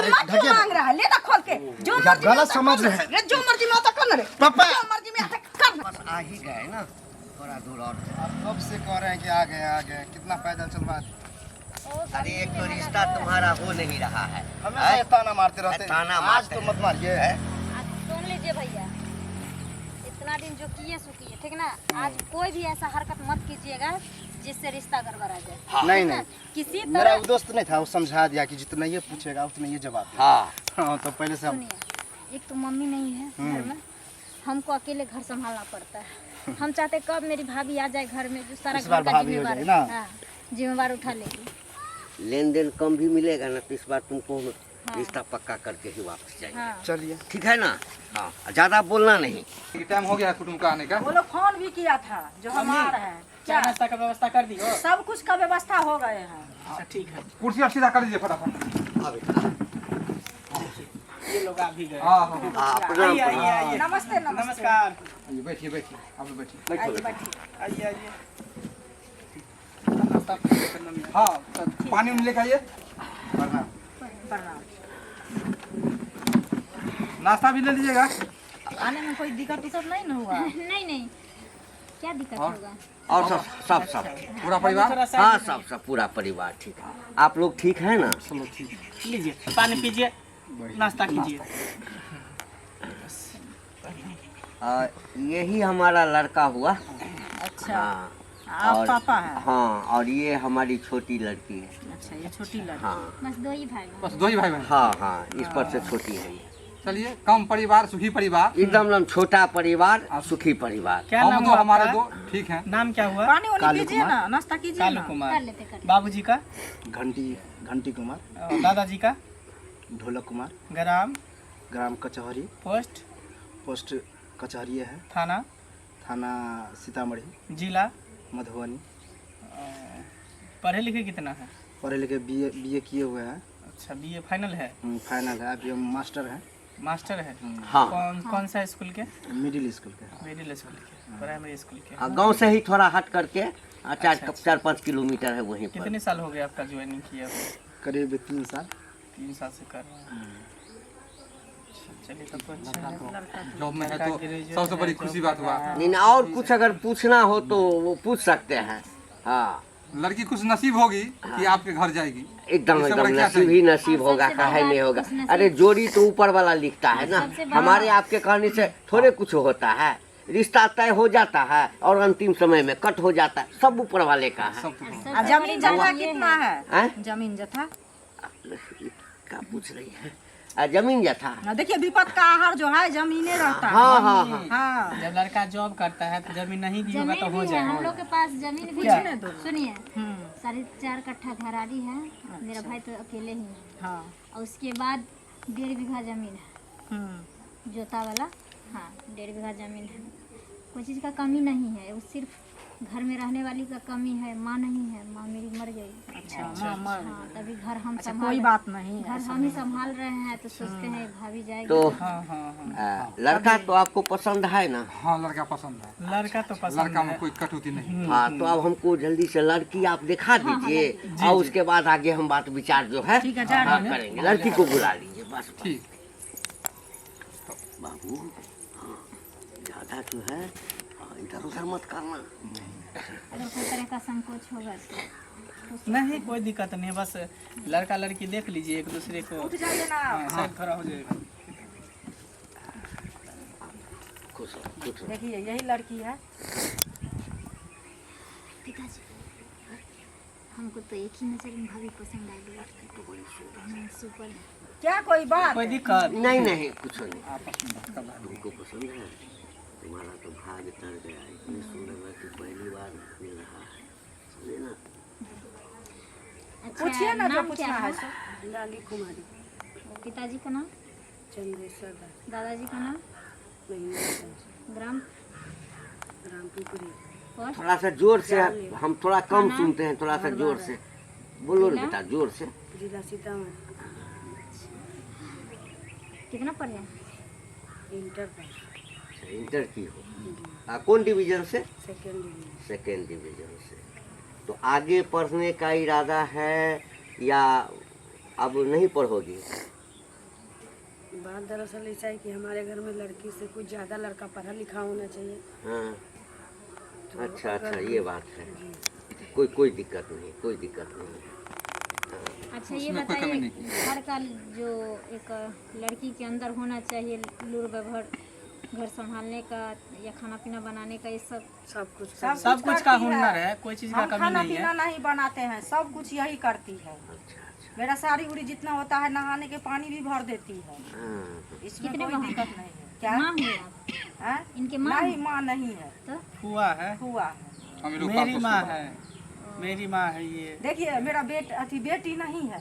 क्यों मांग रहा है? ले ना खोल के, जो मर्जी गलत समझ रहे हैं। जो मर्जी में आता कर ले पापा। जो मर्जी में आता कर। बस आ ही गए ना, थोड़ा दूर और। आप कब से कह रहे हैं कि आ गए कितना पैदल चलवा दी। अरे एक तो रिश्ता तुम्हारा हो नहीं रहा है, हमेशा ताना मारते रहते हैं। ताना आज मारते तो हैं। मत मारिए। सुन लीजिए भैया, इतना दिन जो किए सो किए, ठीक ना। आज कोई भी ऐसा हरकत मत कीजिएगा जिससे रिश्ता गड़बड़ा जाए। नहीं ठीक नहीं, ना? किसी मेरा तरह वो दोस्त नहीं था, वो समझा दिया कि जितना ये पूछेगा उतना ये जवाब देगा। हाँ हाँ, तो पहले से हम सुनिए, एक तो मम्मी नहीं है घर में, हमको अकेले घर संभालना पड़ता है। हम चाहते कब मेरी भाभी आ जाए घर में, जो सारा इस घर बार का भाभी हो जिम्मेवार जाएगी ना। हाँ, जिम्मेवार उठा लेगी। लेन देन कम भी मिलेगा ना, तो इस बार तुमको रिश्ता पक्का करके ही वापस जाएंगे। हाँ चलिए। ठीक है ना? हाँ, ज्यादा बोलना नहीं। टाइम हो गया कुटुंब का आने का। वो लोग फोन भी किया था जो हम आ रहे हैं। क्या नाश्ता का व्यवस्था कर दी हो? सब कुछ का व्यवस्था हो गए हैं। अच्छा ठीक है, कुर्सी आप सीधा कर दीजिए फटाफट। ये लोग आ भी गए। हाँ हाँ हाँ, प्रणाम आइए आइए प्रणाम। आइए, नमस्ते नमस्ते। नमस्कार। आइए, बैठिए बैठिए, आप लोग बैठिए। आइए बैठिए। आइए आइए, नाश्ता करना नहीं है। हाँ, तो पानी उन्हें लेकर आइए। प्रणाम। नाश्ता भी ले लीजिएगा। आने में कोई दिक्कत उक्कत नहीं ना हुआ? नहीं नहीं, क्या दिक्कत होगा? और सब सब सब पूरा परिवार। थोड़ा सा हाँ, सब पूरा परिवार ठीक है। आप लोग ठीक है ना? लीजिए, पानी पीजिए, नाश्ता कीजिए। यही हमारा लड़का हुआ। अच्छा, हाँ, आप और- पापा हैं? हाँ, और ये हमारी छोटी लड़की है। अच्छा, ये छोटी लड़की। हाँ बस दो ही भाई हैं। बस दो ही भाई बहन। हाँ हाँ, इस पर से छोटी है ये। चलिए, कम परिवार सुखी परिवार। एकदम छोटा परिवार, सुखी परिवार। क्या हम नाम दो हुआ हमारे आपका? दो ठीक है। नाम क्या हुआ? पानी वानी कालू पीजिए ना, नाश्ता कीजिए कालू ना। कर कुमार। लेते कर लेते। बाबूजी का? घंटी कुमार, और दादाजी का? ढोलक कुमार, ग्राम, ग्राम कचहरी, पोस्ट, पोस्ट कचहरी है, थाना, थाना सीतामढ़ी, जिला। मधुबनी। पढ़े लिखे कितना है? पढ़े लिखे बीए किए हुए हैं। अच्छा, बीए फाइनल है? फाइनल है, अभी हम मास्टर हैं। मास्टर है? हाँ, कौन सा स्कूल के? मिडिल स्कूल के। मिडिल स्कूल के, प्राइमरी स्कूल के। गांव से ही थोड़ा हट करके अच्छा। 4-5 किलोमीटर है वहीं पर। कितने साल हो गए आपका ज्वाइनिंग किया हुआ? करीब 3 साल। 3 साल से कर रहे हैं। अच्छा, चलिए तब तो अच्छा है। जॉब में है तो सबसे बड़ी खुशी बात हुआ। नहीं, और कुछ अगर पूछना हो तो वो पूछ सकते हैं। हाँ, लड़की खुश नसीब होगी कि आपके घर जाएगी। एकदम इससे एकदम बड़ा क्या नसीब ही नसीब और होगा, सबसे काहे बड़ा नहीं होगा। खुश नसीब। अरे जोड़ी तो ऊपर वाला लिखता है ना, सबसे बड़ा- हमारे आपके कहने से थोड़े कुछ होता है। रिश्ता तय हो जाता है और अंतिम समय में कट हो जाता है, सब ऊपर वाले का है। सब कुछ। सबसे आ, जमीन बड़ी जथा बात ये कितना है? हैं? जमीन जथा? क्या पूछ रही है? जमीन जथा। ना देखिए, विपद का आहार जो है जमीने रहता है। हाँ हाँ हाँ, हाँ। जब लड़का जॉब करता है तो जमीन नहीं भी होगा जमीन तो हो भी है, हम जाएगा। लोग के पास जमीन भी क्या? है। सुनिए, हम्म, 4.5 कट्ठा घराड़ी है। मेरा भाई तो अकेले ही है। हाँ। और उसके बाद 1.5 बीघा जमीन है, हम्म, जोता वाला। हाँ, 1.5 बीघा जमीन है। कोई चीज़ का कमी नहीं है, वो सिर्फ घर में रहने वाली का कमी है। माँ नहीं है, माँ मेरी मर गई। अच्छा, माँ मर हाँ, तभी घर हम अच्छा, संभाल कोई बात नहीं। घर हम ही संभाल रहे हैं, तो सोचते हैं भाभी जाएगी। तो हाँ हाँ हाँ, लड़का तो आपको पसंद है ना? हाँ, लड़का पसंद है। लड़का तो पसंद लड़का में है। कोई कटौती नहीं। हाँ, तो अब हमको जल्दी से लड़की आप दिखा दीजिए और उसके बाद आगे हम बात विचार जो है ठीक है, जा हाँ, रहे हैं। करेंगे। लड़की को बुला लीजिए बस। ठीक। बाबू, हाँ, ज्यादा जो है इधर उधर मत करना। अगर कोई तरह का संकोच होगा तो नहीं, कोई दिक्कत नहीं, बस लड़का लड़की देख लीजिए एक दूसरे को। उठ जाइए ना। हाँ, साइड खड़ा हो जाएगा। खुश रहो, खुश रहो। देखिए, यही लड़की है। पिताजी, हमको तो एक ही नजर में भाभी पसंद आई। सुपर है। क्या कोई बात? कोई दिक्कत? नहीं नहीं, कुछ नहीं। आपस में बात कर लो। तुमको पसंद है? तुम्हारा तो भाग तर गया। इतनी सुंदर लड़की पहली बार मिल रहा है, समझे ना? अच्छा, पूछिए ना जो नाम पूछना क्या है। है? लाली कुमारी। पिताजी का नाम? चंद्रेश्वर दादाजी का नाम? ग्राम? पोस्ट? थोड़ा सा जोर से, हम थोड़ा कम सुनते हैं, थोड़ा सा जोर से बोलो ना बेटा, जोर से। जिला सीतामढ़ी। कितना पढ़े हैं? इंटर पास, इंटर की हो। कौन डिवीजन से? Second division. सेकेंड डिवीजन से। तो आगे पढ़ने का इरादा है या अब नहीं पढ़ोगी? बात दरअसल ऐसा है कि हमारे घर में लड़की से कुछ ज़्यादा लड़का पढ़ा लिखा होना चाहिए। हाँ तो अच्छा अच्छा अगर- ये बात है। जी। कोई दिक्कत नहीं, कोई दिक्कत नहीं। अच्छा ये उसमें कोई कमी बताइए, नहीं। घर का जो एक लड़की के अंदर होना चाहिए लूर व्यवहार, घर संभालने का या खाना पीना बनाने का, ये सब सब कुछ सब कुछ का हुनर है, कोई चीज का हम कमी खाना नहीं पीना है। नहीं बनाते हैं, सब कुछ यही करती है। मेरा साड़ी उड़ी जितना होता है नहाने के पानी भी भर देती है, हाँ इसमें कितने कोई बहन दिक्कत नहीं है। क्या माँ हुए आप? हैं? इनके माँ नहीं माँ नहीं है, तो हुआ है, हुआ है। हम लोग मेरी पास माँ उसके है, मेरी माँ है ये। देखिए मेरा बेटी नहीं है,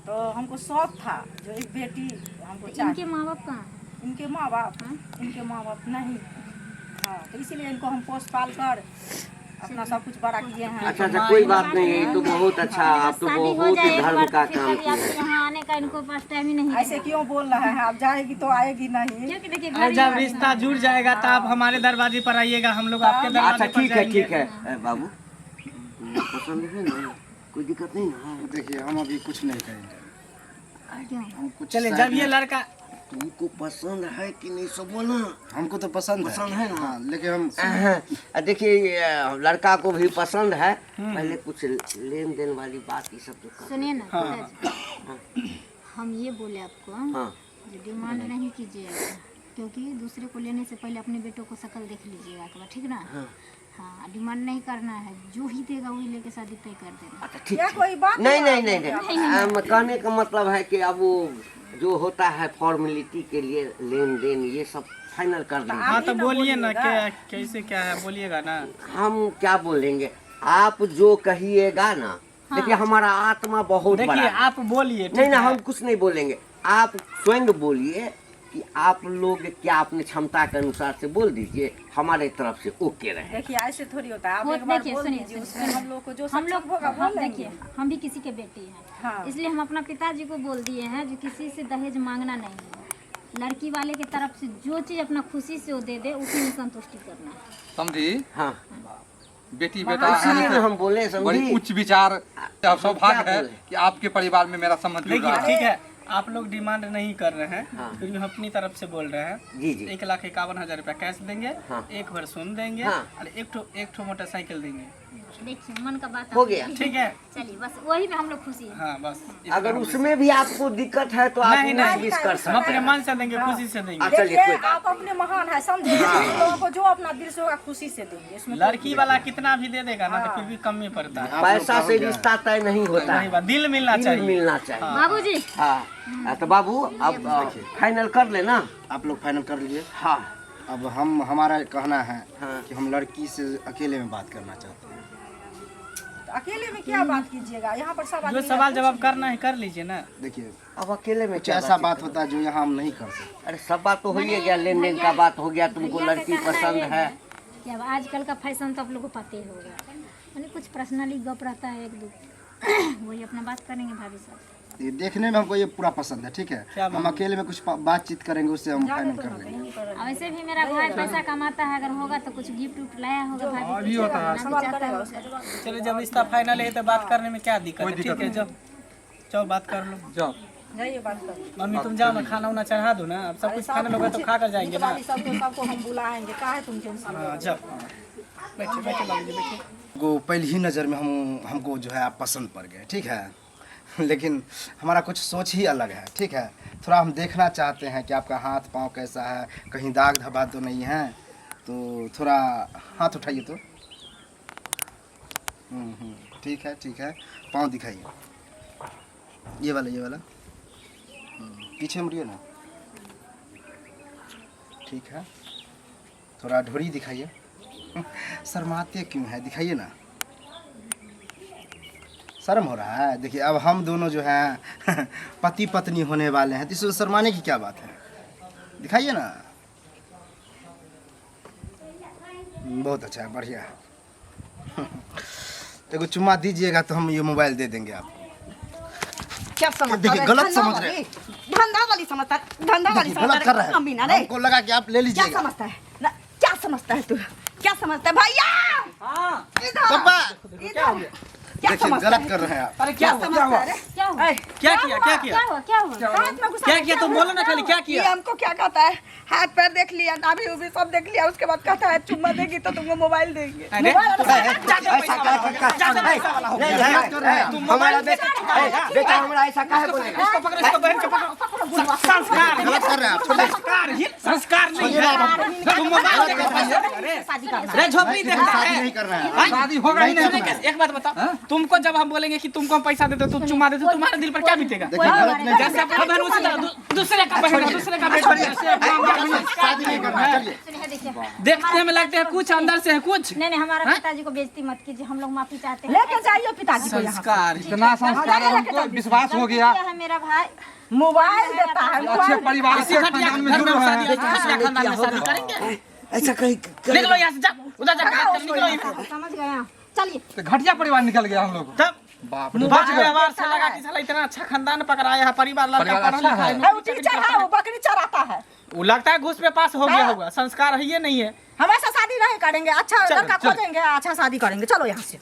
तो हमको शौक था जो एक बेटी हमको इनके चाहिए। माँ बाप कहाँ हैं? इनके माँ बाप हाँ? इनके माँ बाप नहीं। हाँ तो इसीलिए इनको हम पोस पाल कर अपना सब कुछ बड़ा किए हैं। अच्छा अच्छा कोई बात नहीं, ये तो बहुत अच्छा, आप तो शादी हो बहुत जाए ही एक धर्म बार का तो फिर काम कभी किया। आपके यहाँ आने का इनको पास टाइम ही नहीं ऐसे क्यों बोल रहे हैं? आप जाएगी तो आएगी नहीं। क्योंकि देखिए और घर जब रिश्ता जुड़ जाएगा तो आप हमारे दरवाजे पर आइएगा, हम लोग आपके अच्छा दरवाजे पर ठीक है जाएंगे। ठीक है। बाबू पसंद है ना, कोई दिक्कत नहीं ना। देखिए हम अभी कुछ नहीं करेंगे, क्यों? हम कुछ चले साइड जब ये में- लड़का तुमको पसंद है कि नहीं सब बोलना। हमको तो पसंद है ना। हाँ, लेकिन हम देखिए ये लड़का को भी पसंद है, पहले कुछ लेन देन वाली बात ये सब तो कर। सुनिए ना हाँ, धीरज, हम ये बोले आपको हाँ जो डिमांड नहीं कीजिएगा, क्योंकि दूसरे को लेने से पहले अपने बेटों को शक्ल देख लीजिएगा एक बार, ठीक ना? हाँ डिमांड नहीं करना है, जो ही देगा वही लेके शादी तय कर देना। अच्छा ठीक क्या ठीक। कोई बात नहीं नहीं नहीं नहीं कहने का मतलब है कि अब वो जो होता है फॉर्मेलिटी के लिए लेन देन ये सब फाइनल कर देंगे। हाँ तो ना बोलिए ना बोलिएगा। कैसे क्या है, बोलिएगा ना। हम क्या बोलेंगे, आप जो कहिएगा ना। देखिए हमारा आत्मा बहुत बड़ा देखिए है। आप बोलिए, ठीक नहीं ना है? हम कुछ नहीं बोलेंगे, आप स्वयं बोलिए कि आप लोग क्या अपनी क्षमता के अनुसार से बोल दीजिए, हमारे तरफ से ओके रहे। देखिए ऐसे थोड़ी होता है। आप वो एक बार देखिए, बोल सुनिए, दीजिए, सुनिए, उसमें हम लोग को जो हम लोग सक्षम होगा हम बोल देखिए, लेंगे। हम भी किसी के बेटे हैं, हाँ। इसलिए हम अपना पिताजी को बोल दिए हैं जो किसी से दहेज मांगना नहीं है। लड़की वाले की तरफ से जो चीज़ अपना खुशी से वो दे दे उसी में संतुष्टि करना है। समझी हाँ बेटी बेटा इसीलिए है, तो हम बोले बड़ी समझी। उच्च विचार। अब सौभाग्य क्या है बोले? कि आपके परिवार में मेरा संबंध जुड़ देखिए रहा है। ठीक है, आप लोग डिमांड नहीं कर रहे हैं, हाँ। फिर भी हम अपनी तरफ से बोल रहे हैं। जी जी 1,51,000 रुपया कैश देंगे, हाँ। एक भर सोन देंगे, हाँ। और एक ठो मोटरसाइकिल देंगे। देखिए मन का बात हो आप गया। बोलिए। ठीक है, चलिए बस वही में हम लोग खुशी हैं। हाँ बस अगर उसमें भी आपको दिक्कत है तो आप नहीं, उन्नीस नहीं, बीस कर हम सकते अपने हैं। मन से देंगे, खुशी से देंगे। अच्छा, चलिए, देखिए कोई बात आप अपने महान है, समझे? हम लोगों को जो अपना दिल से होगा खुशी से देंगे। इसमें कोई लड़की वाला कितना भी दे देगा ना तो फिर भी कम में पड़ता है। पैसा से रिश्ता तय नहीं होता नहीं है, बात, दिल मिलना दिल चाहिए। मिलना चाहिए। बाबूजी हाँ तो बाबू अब फाइनल कर लेना। आप लोग फाइनल कर लीजिए। हाँ अब हमारा कहना है हाँ। कि हम लड़की से अकेले में बात करना चाहते हैं। अकेले में क्या बात कीजिएगा? यहाँ पर सब जो आदमी सवाल जवाब करना है कर लीजिए ना। देखिए अब अकेले में कुछ क्या ऐसा बात होता है जो यहाँ हम नहीं कर सकते। अरे सब बात तो हो ही गया, लेन देन का बात हो गया, तुमको भैया का लड़की कहना पसंद ये है। कि अब आजकल का फैशन तो आप लोग को पता ही होगा, मैंने कुछ पर्सनली गप रहता है एक दो वही अपना बात करेंगे भाभी साहब। ये देखने में हमको ये पूरा पसंद है, ठीक है? क्या हम अकेले में कुछ बातचीत करेंगे, उससे हम फाइनल कर देंगे। अब वैसे भी मेरा भाई पैसा कमाता है, अगर होगा तो कुछ गिफ्ट उफ्ट लाया होगा भाभी अभी होता है। चलिए जब रिश्ता फाइनल है तो बात करने में क्या दिक्कत है? ठीक है, जब चलो बात कर लो। जाओ जाइए बात करिए। मम्मी तुम जाओ ना, खाना उना चढ़ा दो ना, अब सब कुछ फाइनल होगा तो खा कर जाएंगे ना। सबको हम बुलाएंगे, का है तुम टेंशन? हाँ जब बैठे बैठे बाबूजी बैठे। को पहली ही नज़र में हमको जो है आप पसंद पड़ गए, ठीक है? लेकिन हमारा कुछ सोच ही अलग है, ठीक है? थोड़ा हम देखना चाहते हैं कि आपका हाथ पाँव कैसा है, कहीं दाग धब्बा तो नहीं है, तो थोड़ा हाथ उठाइए तो। ठीक है, पाँव दिखाइए, ये वाला पीछे मुड़िए ना। ठीक है, थोड़ा ढोरी दिखाइए। शर्माते क्यों है, दिखाइए ना। शर्म हो रहा है? देखिए अब हम दोनों जो हैं पति पत्नी होने वाले हैं, तो इसमें शर्माने की क्या बात है? दिखाइए ना। बहुत अच्छा है, बढ़िया है। एगो चुम्मा दीजिएगा तो हम ये मोबाइल दे देंगे आपको। क्या समझ देखिए गलत समझ रहे हैं, धंधा वाली समझता है, धंधा वाली देखिए, गलत कर रहे हैं। अमीना रे, हमको लगा कि आप ले क्या लीजिएगा। समझता है ना? क्या समझता है तू? क्या समझता है भैया? हाँ इधर पापा इधर देखिए गलत कर रहे हैं आप। अरे क्या हुआ क्या हुआ क्या हुआ क्या किया क्या किया क्या हुआ क्या किया तुम बोलो ना खाली क्या ये किया हमको क्या कहता है, हाथ पैर देख लिया, नाभि उभी सब देख लिया, उसके बाद कहता है चुम्मा देगी तो तुमको मोबाइल देंगे। अरे हमारा बेटा हमारा ऐसा काहे बोलेगा? इसको पकड़ो इसको बहन को पकड़ो संस्कार गलत कर रहे हैं आप, छोड़िए। संस्कार नहीं है तुम मोबाइल देखो रे झोपड़ी देखता शादी है नहीं कर रहे हैं। शादी होगा ही नहीं। एक बात बताओ तुमको जब हम बोलेंगे कि तुमको हम पैसा देते तुम चुमा देते तुम्हारे दिल पर क्या बीतेगा देखिए गलत नहीं जैसे अपना बहन उसी तरह दूसरे का बहन दूसरे का बेटा शादी नहीं करना है, चलिए। सुनिए देखिए देखते में लगते हैं कुछ अंदर से है कुछ नहीं हमारा पिताजी को बेइज्जती मत कीजिए, हम लोग माफी चाहते हैं। लेके जाइए पिताजी को यहाँ। संस्कार इतना संस्कार है, हमको विश्वास हो गया। है मेरा भाई मोबाइल देता है, अच्छे मोबाइल परिवार इसी से घटिया खानदान में घर जुड़े में हुए शादी हैं। घटिया खानदान में शादी करेंगे ऐसा कहीं निकलो यहाँ से जा उधर जा निकलो यहाँ से। समझ गए चलिए। तो घटिया परिवार निकल गया हम लोग। तब बाप रे, मोबाइल बच गए। व्यवहार से लगा कि साला इतना अच्छा खानदान पकड़ाया है परिवार लड़का परिवार पढ़ा अच्छा लिखा है। है वो टीचर है, वो बकरी चराता है। वो लगता है घूस पे पास हो गया होगा संस्कार है ये नहीं है हम ऐसा शादी नहीं करेंगे, अच्छा लड़का खोजेंगे, अच्छा शादी करेंगे। चलो यहाँ से।